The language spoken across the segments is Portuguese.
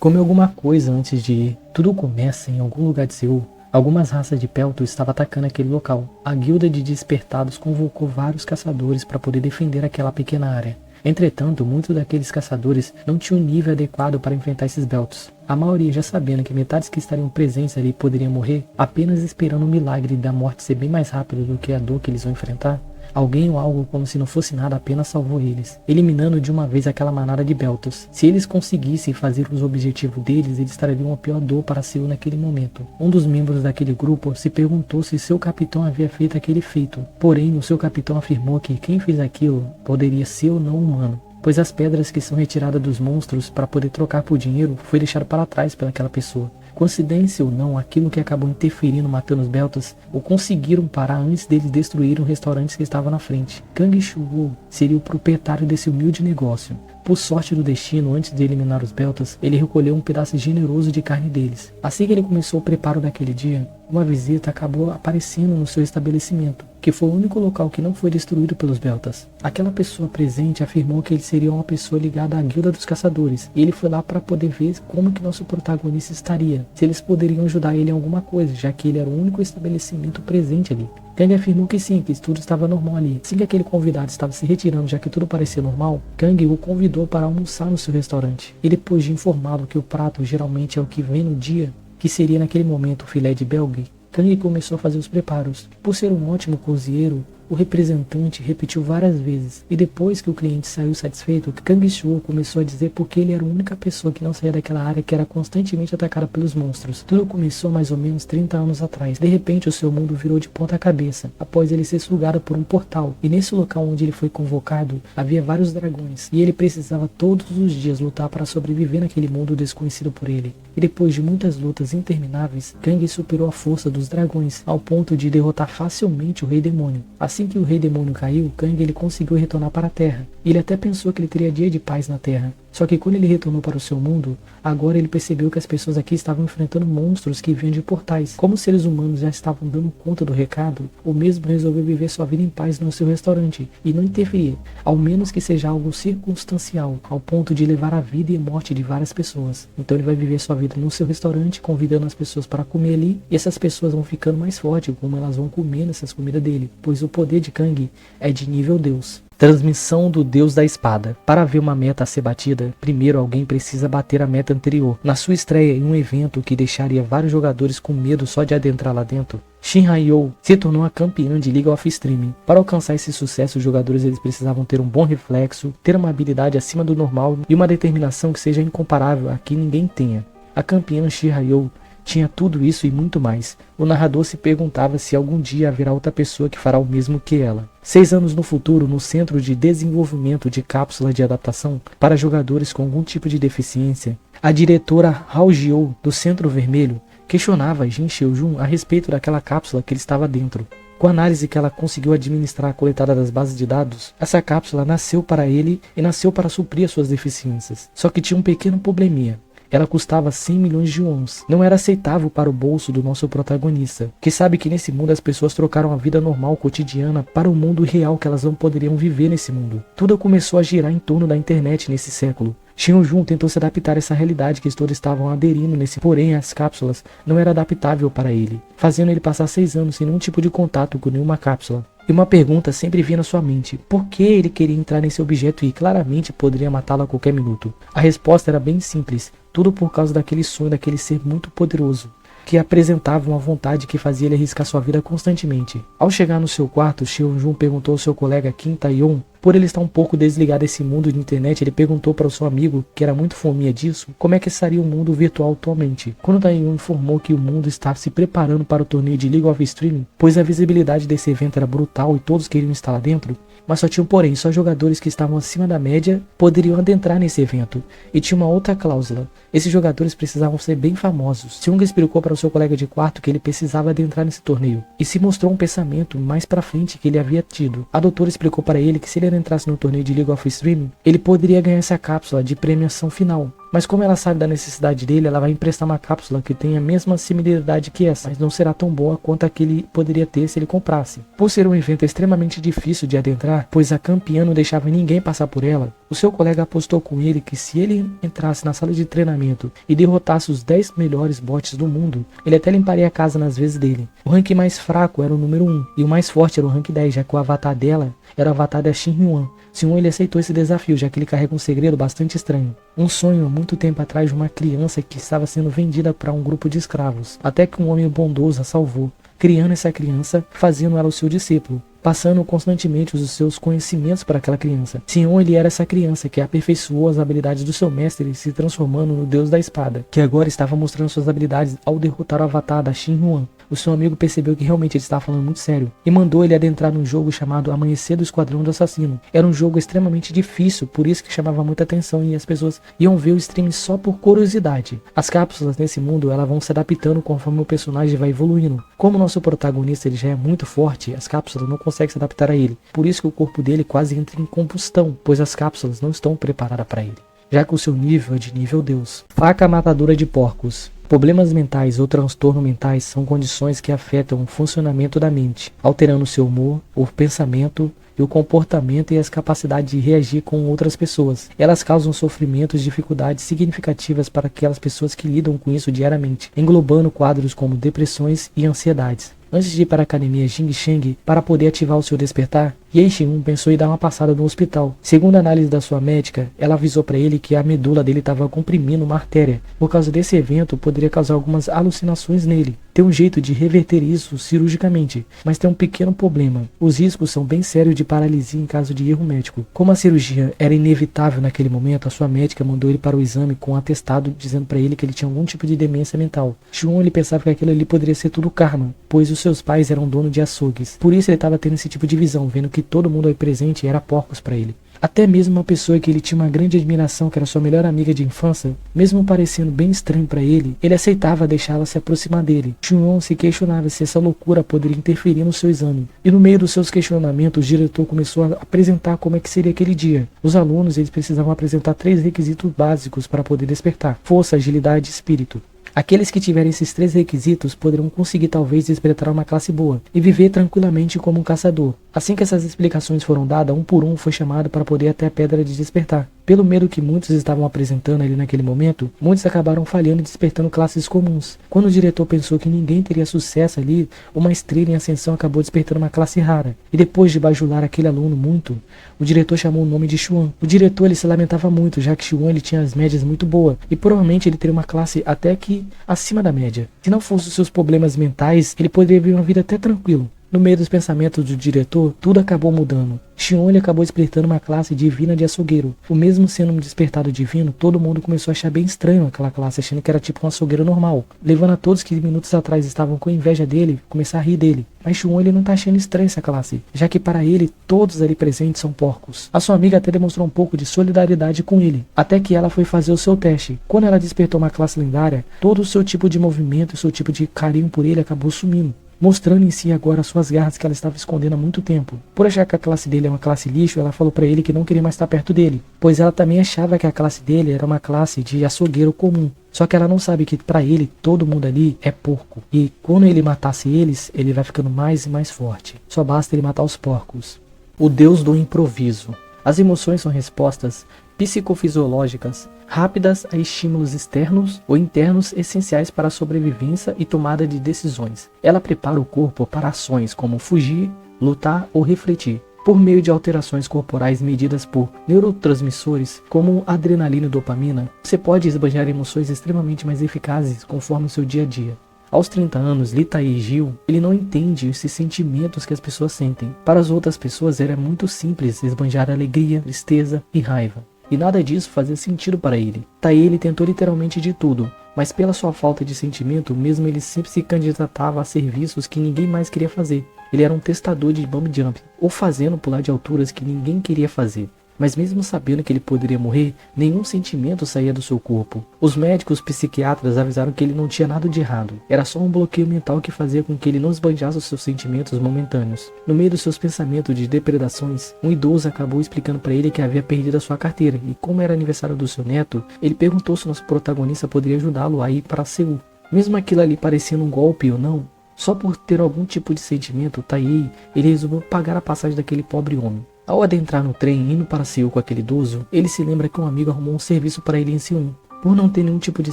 come alguma coisa antes de ir. Tudo começa em algum lugar de Seul. Algumas raças de Pelto estavam atacando aquele local. A guilda de despertados convocou vários caçadores para poder defender aquela pequena área. Entretanto, muitos daqueles caçadores não tinham o nível adequado para enfrentar esses Beltos. A maioria já sabendo que metades que estariam presentes ali poderiam morrer, apenas esperando o milagre da morte ser bem mais rápido do que a dor que eles vão enfrentar. Alguém ou algo como se não fosse nada apenas salvou eles, eliminando de uma vez aquela manada de Beltos. Se eles conseguissem fazer os objetivos deles, eles trariam a pior dor para Seul naquele momento. Um dos membros daquele grupo se perguntou se seu capitão havia feito aquele feito. Porém, o seu capitão afirmou que quem fez aquilo poderia ser ou não humano, pois as pedras que são retiradas dos monstros para poder trocar por dinheiro foi deixado para trás pelaquela pessoa. Coincidência ou não, aquilo que acabou interferindo matando os Beltas, ou conseguiram parar antes deles destruírem os restaurantes que estavam na frente. Kang Shuo seria o proprietário desse humilde negócio. Por sorte do destino, antes de eliminar os Beltas, ele recolheu um pedaço generoso de carne deles. Assim que ele começou o preparo daquele dia, uma visita acabou aparecendo no seu estabelecimento, que foi o único local que não foi destruído pelos Beltas. Aquela pessoa presente afirmou que ele seria uma pessoa ligada à guilda dos caçadores, e ele foi lá para poder ver como que nosso protagonista estaria, se eles poderiam ajudar ele em alguma coisa, já que ele era o único estabelecimento presente ali. Kang afirmou que sim, que tudo estava normal ali. Assim que aquele convidado estava se retirando, já que tudo parecia normal, Kang o convidou para almoçar no seu restaurante. E depois de informá-lo que o prato geralmente é o que vem no dia, que seria naquele momento o filé de belga, Kang começou a fazer os preparos. Por ser um ótimo cozinheiro, o representante repetiu várias vezes, e depois que o cliente saiu satisfeito, Kang Shuo começou a dizer porque ele era a única pessoa que não saía daquela área que era constantemente atacada pelos monstros. Tudo começou mais ou menos 30 anos atrás. De repente o seu mundo virou de ponta cabeça, após ele ser sugado por um portal, e nesse local onde ele foi convocado, havia vários dragões, e ele precisava todos os dias lutar para sobreviver naquele mundo desconhecido por ele. E depois de muitas lutas intermináveis, Kang superou a força dos dragões, ao ponto de derrotar facilmente o Rei Demônio. Assim que o Rei Demônio caiu, Kang ele conseguiu retornar para a Terra. Ele até pensou que ele teria dia de paz na Terra. Só que quando ele retornou para o seu mundo, agora ele percebeu que as pessoas aqui estavam enfrentando monstros que vinham de portais. Como os seres humanos já estavam dando conta do recado, o mesmo resolveu viver sua vida em paz no seu restaurante e não interferir, ao menos que seja algo circunstancial, ao ponto de levar a vida e a morte de várias pessoas. Então ele vai viver sua vida no seu restaurante, convidando as pessoas para comer ali, e essas pessoas vão ficando mais fortes, como elas vão comendo essas comidas dele, pois o poder de Kang é de nível Deus. Transmissão do Deus da Espada. Para ver uma meta a ser batida, primeiro alguém precisa bater a meta anterior. Na sua estreia em um evento que deixaria vários jogadores com medo só de adentrar lá dentro, Shin Haiyou se tornou a campeã de League of Extreme. Para alcançar esse sucesso, os jogadores eles precisavam ter um bom reflexo, ter uma habilidade acima do normal e uma determinação que seja incomparável a que ninguém tenha. A campeã Shin Haiyou tinha tudo isso e muito mais. O narrador se perguntava se algum dia haverá outra pessoa que fará o mesmo que ela. 6 anos no futuro, no Centro de Desenvolvimento de Cápsulas de Adaptação para jogadores com algum tipo de deficiência, a diretora Hao Jiou, do Centro Vermelho, questionava Jin Xiujun a respeito daquela cápsula que ele estava dentro. Com a análise que ela conseguiu administrar a coletada das bases de dados, essa cápsula nasceu para ele e nasceu para suprir as suas deficiências. Só que tinha um pequeno probleminha. Ela custava 100 milhões de wons. Não era aceitável para o bolso do nosso protagonista, que sabe que nesse mundo as pessoas trocaram a vida normal cotidiana para o mundo real que elas não poderiam viver nesse mundo. Tudo começou a girar em torno da internet nesse século. Xiujun tentou se adaptar a essa realidade que todos estavam aderindo porém as cápsulas não eram adaptáveis para ele, fazendo ele passar 6 anos sem nenhum tipo de contato com nenhuma cápsula. E uma pergunta sempre vinha na sua mente: por que ele queria entrar nesse objeto e claramente poderia matá-lo a qualquer minuto? A resposta era bem simples: tudo por causa daquele sonho daquele ser muito poderoso, que apresentava uma vontade que fazia ele arriscar sua vida constantemente. Ao chegar no seu quarto, Xiujun perguntou ao seu colega Kim Taeyon. Por ele estar um pouco desligado desse mundo de internet, ele perguntou para o seu amigo, que era muito fominha disso, como é que estaria o mundo virtual atualmente. Quando Taeyon informou que o mundo estava se preparando para o torneio de League of Extreme, pois a visibilidade desse evento era brutal e todos queriam estar lá dentro, mas só tinham porém só jogadores que estavam acima da média poderiam adentrar nesse evento, e tinha uma outra cláusula: esses jogadores precisavam ser bem famosos. Seung explicou para o seu colega de quarto que ele precisava adentrar nesse torneio, e se mostrou um pensamento mais pra frente que ele havia tido. A doutora explicou para ele que se ele entrasse no torneio de League of Extreme, ele poderia ganhar essa cápsula de premiação final, Mas como ela sabe da necessidade dele, ela vai emprestar uma cápsula que tem a mesma similaridade que essa, mas não será tão boa quanto a que ele poderia ter se ele comprasse. Por ser um evento extremamente difícil de adentrar, pois a campeã não deixava ninguém passar por ela, o seu colega apostou com ele que se ele entrasse na sala de treinamento e derrotasse os 10 melhores bots do mundo, ele até limparia a casa nas vezes dele. O rank mais fraco era o número 1 e o mais forte era o rank 10, já que o avatar dela era o avatar da Shin Yuan. Sion ele aceitou esse desafio, já que ele carrega um segredo bastante estranho. Um sonho há muito tempo atrás de uma criança que estava sendo vendida para um grupo de escravos, até que um homem bondoso a salvou, criando essa criança, fazendo ela o seu discípulo, passando constantemente os seus conhecimentos para aquela criança. Sion ele era essa criança que aperfeiçoou as habilidades do seu mestre, se transformando no deus da espada, que agora estava mostrando suas habilidades ao derrotar o avatar da Shin Yuan. O seu amigo percebeu que realmente ele estava falando muito sério e mandou ele adentrar num jogo chamado Amanhecer do Esquadrão do Assassino. Era um jogo extremamente difícil, por isso que chamava muita atenção e as pessoas iam ver o stream só por curiosidade. As cápsulas nesse mundo elas vão se adaptando conforme o personagem vai evoluindo. Como o nosso protagonista ele já é muito forte, as cápsulas não conseguem se adaptar a ele. Por isso que o corpo dele quase entra em combustão, pois as cápsulas não estão preparadas para ele, já que o seu nível é de nível Deus. Faca matadora de porcos. Problemas mentais ou transtornos mentais são condições que afetam o funcionamento da mente, alterando seu humor, o pensamento e o comportamento e as capacidades de reagir com outras pessoas. Elas causam sofrimentos e dificuldades significativas para aquelas pessoas que lidam com isso diariamente, englobando quadros como depressões e ansiedades. Antes de ir para a academia Jing Sheng para poder ativar o seu despertar, Ye Xinun pensou em dar uma passada no hospital. Segundo a análise da sua médica, ela avisou para ele que a medula dele estava comprimindo uma artéria. Por causa desse evento, poderia causar algumas alucinações nele. Tem um jeito de reverter isso cirurgicamente, mas tem um pequeno problema. Os riscos são bem sérios de paralisia em caso de erro médico. Como a cirurgia era inevitável naquele momento, a sua médica mandou ele para o exame com um atestado dizendo para ele que ele tinha algum tipo de demência mental. Xuan ele pensava que aquilo ali poderia ser tudo karma, pois os seus pais eram donos de açougues. Por isso ele estava tendo esse tipo de visão, vendo que todo mundo aí presente era porcos para ele. Até mesmo uma pessoa que ele tinha uma grande admiração, que era sua melhor amiga de infância, mesmo parecendo bem estranho para ele aceitava deixá-la se aproximar dele. Xuan se questionava se essa loucura poderia interferir no seu exame. E no meio dos seus questionamentos, o diretor começou a apresentar como é que seria aquele dia. Os alunos eles precisavam apresentar 3 requisitos básicos para poder despertar: força, agilidade e espírito. Aqueles que tiverem esses 3 requisitos poderão conseguir talvez despertar uma classe boa e viver tranquilamente como um caçador. Assim que essas explicações foram dadas, um por um foi chamado para poder ir até a pedra de despertar. Pelo medo que muitos estavam apresentando ali naquele momento, muitos acabaram falhando e despertando classes comuns. Quando o diretor pensou que ninguém teria sucesso ali, uma estrela em ascensão acabou despertando uma classe rara. E depois de bajular aquele aluno muito, o diretor chamou o nome de Xuan. O diretor ele se lamentava muito, já que Xuan ele tinha as médias muito boas e provavelmente ele teria uma classe até que acima da média. Se não fossem os seus problemas mentais, ele poderia viver uma vida até tranquilo. No meio dos pensamentos do diretor, tudo acabou mudando. Xion ele acabou despertando uma classe divina de açougueiro. O mesmo sendo um despertado divino, todo mundo começou a achar bem estranho aquela classe, achando que era tipo um açougueiro normal, levando a todos que minutos atrás estavam com inveja dele, começar a rir dele. Mas Xion ele não tá achando estranho essa classe, já que para ele, todos ali presentes são porcos. A sua amiga até demonstrou um pouco de solidariedade com ele, até que ela foi fazer o seu teste. Quando ela despertou uma classe lendária, todo o seu tipo de movimento e o seu tipo de carinho por ele acabou sumindo, mostrando em si agora suas garras que ela estava escondendo há muito tempo. Por achar que a classe dele é uma classe lixo, ela falou para ele que não queria mais estar perto dele, pois ela também achava que a classe dele era uma classe de açougueiro comum. Só que ela não sabe que para ele, todo mundo ali é porco. E quando ele matasse eles, ele vai ficando mais e mais forte. Só basta ele matar os porcos. O deus do improviso. As emoções são respostas psicofisiológicas rápidas a estímulos externos ou internos essenciais para a sobrevivência e tomada de decisões. Ela prepara o corpo para ações como fugir, lutar ou refletir, por meio de alterações corporais medidas por neurotransmissores como adrenalina e dopamina. Você pode esbanjar emoções extremamente mais eficazes conforme o seu dia a dia. Aos 30 anos, Li Tae-gil, ele não entende esses sentimentos que as pessoas sentem. Para as outras pessoas era muito simples esbanjar alegria, tristeza e raiva. E nada disso fazia sentido para ele. Tae ele tentou literalmente de tudo, mas pela sua falta de sentimento, mesmo ele sempre se candidatava a serviços que ninguém mais queria fazer. Ele era um testador de bungee jump, ou fazendo pular de alturas que ninguém queria fazer. Mas mesmo sabendo que ele poderia morrer, nenhum sentimento saía do seu corpo. Os médicos psiquiatras avisaram que ele não tinha nada de errado. Era só um bloqueio mental que fazia com que ele não esbanjasse os seus sentimentos momentâneos. No meio dos seus pensamentos de depredações, um idoso acabou explicando para ele que havia perdido a sua carteira, e como era aniversário do seu neto, ele perguntou se nosso protagonista poderia ajudá-lo a ir para Seul. Mesmo aquilo ali parecendo um golpe ou não, só por ter algum tipo de sentimento, Taiyei, ele resolveu pagar a passagem daquele pobre homem. Ao adentrar no trem indo para Seul com aquele idoso, ele se lembra que um amigo arrumou um serviço para ele em Seul. Por não ter nenhum tipo de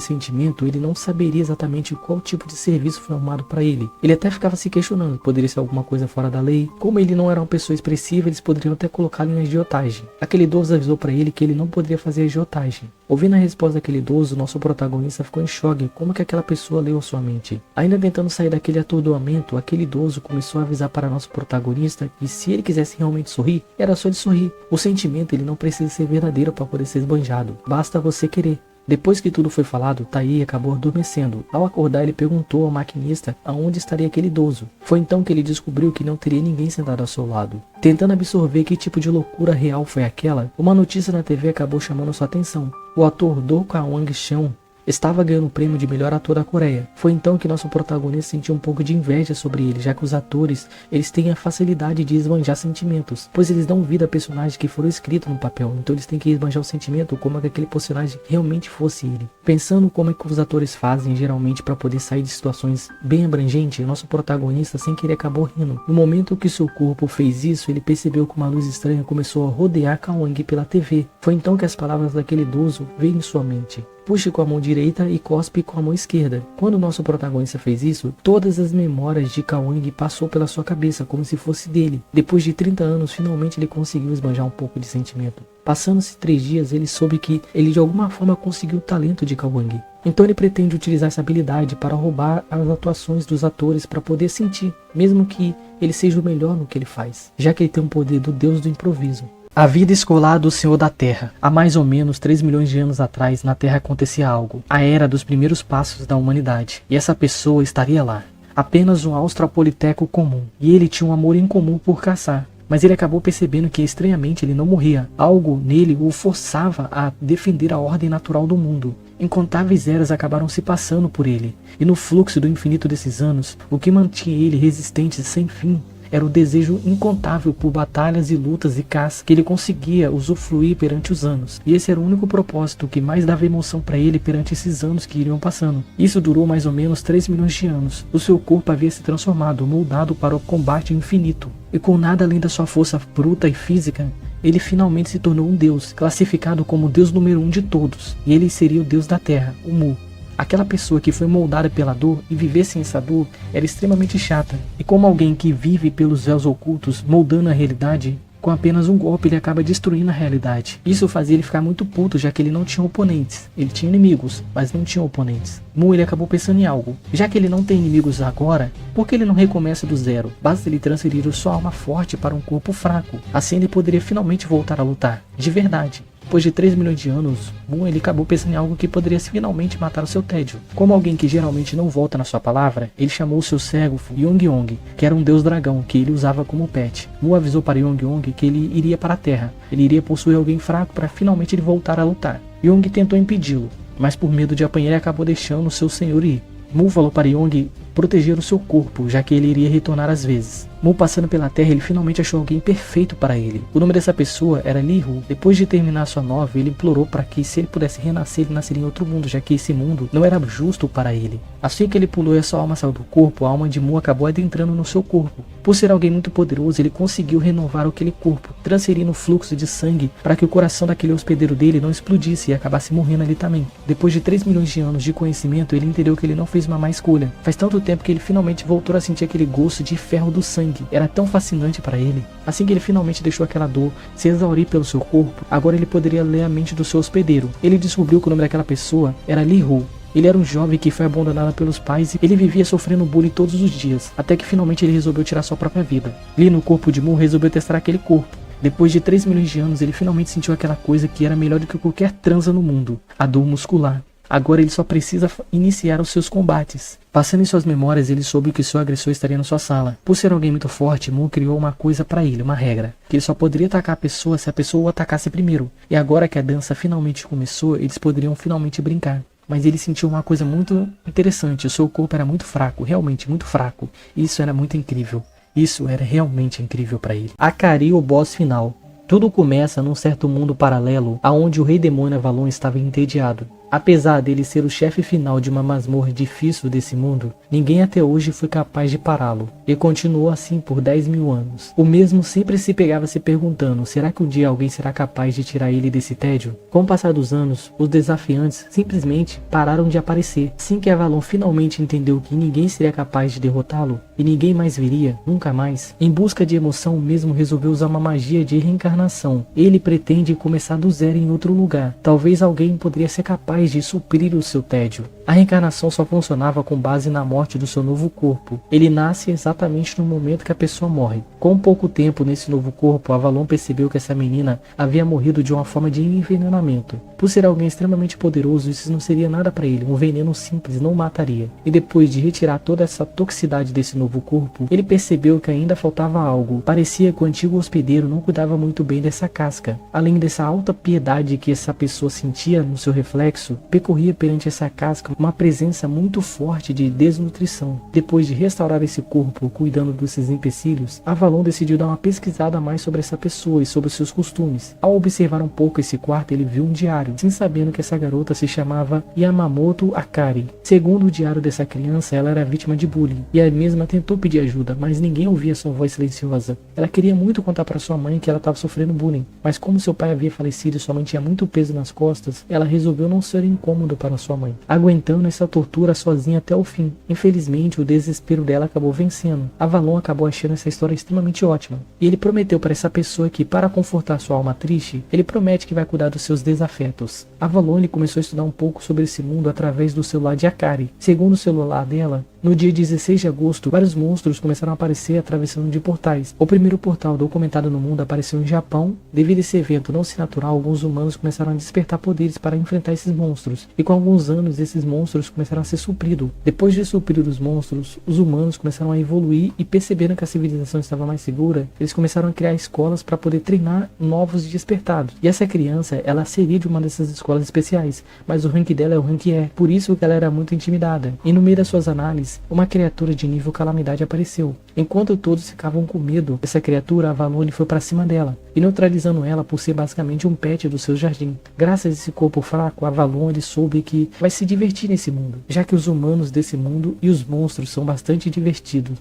sentimento, ele não saberia exatamente qual tipo de serviço foi arrumado para ele. Ele até ficava se questionando, poderia ser alguma coisa fora da lei. Como ele não era uma pessoa expressiva, eles poderiam até colocá-lo em agiotagem. Aquele idoso avisou para ele que ele não poderia fazer agiotagem. Ouvindo a resposta daquele idoso, nosso protagonista ficou em choque. Como que aquela pessoa leu a sua mente? Ainda tentando sair daquele atordoamento, aquele idoso começou a avisar para nosso protagonista que se ele quisesse realmente sorrir, era só ele sorrir. O sentimento ele não precisa ser verdadeiro para poder ser esbanjado. Basta você querer. Depois que tudo foi falado, Taiyei acabou adormecendo. Ao acordar, ele perguntou ao maquinista aonde estaria aquele idoso. Foi então que ele descobriu que não teria ninguém sentado ao seu lado. Tentando absorver que tipo de loucura real foi aquela, uma notícia na TV acabou chamando sua atenção. O ator Do Kwang-sung estava ganhando o prêmio de melhor ator da Coreia. Foi então que nosso protagonista sentiu um pouco de inveja sobre ele, já que os atores, eles têm a facilidade de esbanjar sentimentos, pois eles dão vida a personagens que foram escritos no papel, então eles têm que esbanjar o sentimento como que aquele personagem realmente fosse ele. Pensando como é que os atores fazem geralmente para poder sair de situações bem abrangentes, nosso protagonista sem querer acabou rindo. No momento que seu corpo fez isso, ele percebeu que uma luz estranha começou a rodear Kwang pela TV. Foi então que as palavras daquele idoso veio em sua mente. Puxe com a mão direita e cospe com a mão esquerda. Quando o nosso protagonista fez isso, todas as memórias de Kwang passou pela sua cabeça, como se fosse dele. Depois de 30 anos, finalmente ele conseguiu esbanjar um pouco de sentimento. Passando-se 3 dias, ele soube que ele de alguma forma conseguiu o talento de Kwang. Então ele pretende utilizar essa habilidade para roubar as atuações dos atores para poder sentir, mesmo que ele seja o melhor no que ele faz, já que ele tem o poder do deus do improviso. A vida escolar do Senhor da Terra. Há mais ou menos 3 milhões de anos atrás, na Terra acontecia algo. A era dos primeiros passos da humanidade. E essa pessoa estaria lá. Apenas um australopiteco comum. E ele tinha um amor incomum por caçar. Mas ele acabou percebendo que estranhamente ele não morria. Algo nele o forçava a defender a ordem natural do mundo. Incontáveis eras acabaram se passando por ele. E no fluxo do infinito desses anos, o que mantinha ele resistente sem fim era o desejo incontável por batalhas e lutas e caça que ele conseguia usufruir perante os anos. E esse era o único propósito que mais dava emoção para ele perante esses anos que iriam passando. Isso durou mais ou menos 3 milhões de anos. O seu corpo havia se transformado, moldado para o combate infinito. E com nada além da sua força bruta e física, ele finalmente se tornou um deus, classificado como o deus número 1 de todos. E ele seria o deus da Terra, o Mu. Aquela pessoa que foi moldada pela dor e viver sem essa dor era extremamente chata. E como alguém que vive pelos véus ocultos, moldando a realidade, com apenas um golpe ele acaba destruindo a realidade. Isso fazia ele ficar muito puto, já que ele não tinha oponentes. Ele tinha inimigos, mas não tinha oponentes. Mu ele acabou pensando em algo. Já que ele não tem inimigos agora, por que ele não recomeça do zero? Basta ele transferir sua alma forte para um corpo fraco. Assim ele poderia finalmente voltar a lutar, de verdade. Depois de 3 milhões de anos, Mu ele acabou pensando em algo que poderia finalmente matar o seu tédio. Como alguém que geralmente não volta na sua palavra, ele chamou o seu cego Yong-Yong, que era um deus dragão que ele usava como pet. Mu avisou para Yong-Yong que ele iria para a Terra. Ele iria possuir alguém fraco para finalmente ele voltar a lutar. Yong tentou impedi-lo, mas por medo de apanhar ele acabou deixando o seu senhor ir. Mu falou para Yong proteger o seu corpo, já que ele iria retornar às vezes. Mu passando pela Terra, ele finalmente achou alguém perfeito para ele. O nome dessa pessoa era Li Hu. Depois de terminar sua nova, ele implorou para que se ele pudesse renascer, ele nasceria em outro mundo, já que esse mundo não era justo para ele. Assim que ele pulou e a sua alma saiu do corpo, a alma de Mu acabou adentrando no seu corpo. Por ser alguém muito poderoso, ele conseguiu renovar aquele corpo, transferindo o fluxo de sangue para que o coração daquele hospedeiro dele não explodisse e acabasse morrendo ali também. Depois de 3 milhões de anos de conhecimento, ele entendeu que ele não fez uma má escolha. Faz tanto tempo que ele finalmente voltou a sentir aquele gosto de ferro do sangue. Era tão fascinante para ele. Assim que ele finalmente deixou aquela dor se exaurir pelo seu corpo, agora ele poderia ler a mente do seu hospedeiro. Ele descobriu que o nome daquela pessoa era Li Hu. Ele era um jovem que foi abandonado pelos pais e ele vivia sofrendo bullying todos os dias, até que finalmente ele resolveu tirar sua própria vida. Li, no corpo de Mu, resolveu testar aquele corpo. Depois de 3 milhões de anos, ele finalmente sentiu aquela coisa que era melhor do que qualquer transa no mundo, a dor muscular. Agora ele só precisa iniciar os seus combates. Passando em suas memórias, ele soube que seu agressor estaria na sua sala. Por ser alguém muito forte, Moon criou uma coisa para ele, uma regra, que ele só poderia atacar a pessoa se a pessoa o atacasse primeiro. E agora que a dança finalmente começou, eles poderiam finalmente brincar. Mas ele sentiu uma coisa muito interessante, o seu corpo era muito fraco, realmente muito fraco. Isso era muito incrível. Isso era realmente incrível para ele. Akari, o boss final. Tudo começa num certo mundo paralelo, aonde o rei demônio Avalon estava entediado. Apesar dele ser o chefe final de uma masmorra difícil desse mundo, ninguém até hoje foi capaz de pará-lo. E continuou assim por 10.000 anos. O mesmo sempre se pegava se perguntando, será que um dia alguém será capaz de tirar ele desse tédio? Com o passar dos anos, os desafiantes simplesmente pararam de aparecer. Assim que Avalon finalmente entendeu que ninguém seria capaz de derrotá-lo, e ninguém mais viria, nunca mais, em busca de emoção mesmo resolveu usar uma magia de reencarnação. Ele pretende começar do zero em outro lugar. Talvez alguém poderia ser capaz de suprir o seu tédio. A reencarnação só funcionava com base na morte do seu novo corpo. Ele nasce exatamente no momento que a pessoa morre. Com pouco tempo nesse novo corpo, Avalon percebeu que essa menina havia morrido de uma forma de envenenamento. Por ser alguém extremamente poderoso, isso não seria nada para ele, um veneno simples não o mataria. E depois de retirar toda essa toxicidade desse novo corpo, ele percebeu que ainda faltava algo. Parecia que o antigo hospedeiro não cuidava muito bem dessa casca. Além dessa alta piedade que essa pessoa sentia no seu reflexo, percorria perante essa casca uma presença muito forte de desnutrição. Depois de restaurar esse corpo, cuidando desses empecilhos, Avalon decidiu dar uma pesquisada a mais sobre essa pessoa e sobre seus costumes. Ao observar um pouco esse quarto, ele viu um diário, sem sabendo que essa garota se chamava Yamamoto Akari. Segundo o diário dessa criança, ela era vítima de bullying, e a mesma tentou pedir ajuda, mas ninguém ouvia sua voz silenciosa. Ela queria muito contar para sua mãe que ela estava sofrendo bullying, mas como seu pai havia falecido e sua mãe tinha muito peso nas costas, ela resolveu não ser incômodo para sua mãe, aguentando essa tortura sozinha até o fim. Infelizmente, o desespero dela acabou vencendo. Avalon acabou achando essa história extremamente ótima, e ele prometeu para essa pessoa que, para confortar sua alma triste, ele promete que vai cuidar dos seus desafetos. Avalon ele começou a estudar um pouco sobre esse mundo através do celular de Akari. Segundo o celular dela, no dia 16 de agosto, vários monstros começaram a aparecer atravessando de portais. O primeiro portal documentado no mundo apareceu em Japão. Devido a esse evento não ser natural, alguns humanos começaram a despertar poderes para enfrentar esses monstros. E com alguns anos, esses monstros começaram a ser supridos. Depois de suprir os monstros, os humanos começaram a evoluir e perceberam que a civilização estava mais segura, eles começaram a criar escolas para poder treinar novos despertados. E essa criança, ela seria de uma dessas escolas especiais, mas o rank dela é o rank E. Por isso que ela era muito intimidada. E no meio das suas análises, uma criatura de nível calamidade apareceu. Enquanto todos ficavam com medo dessa criatura, Avalon foi para cima dela, e neutralizando ela por ser basicamente um pet do seu jardim. Graças a esse corpo fraco, Avalon soube que vai se divertir nesse mundo, já que os humanos desse mundo e os monstros são bastante divertidos.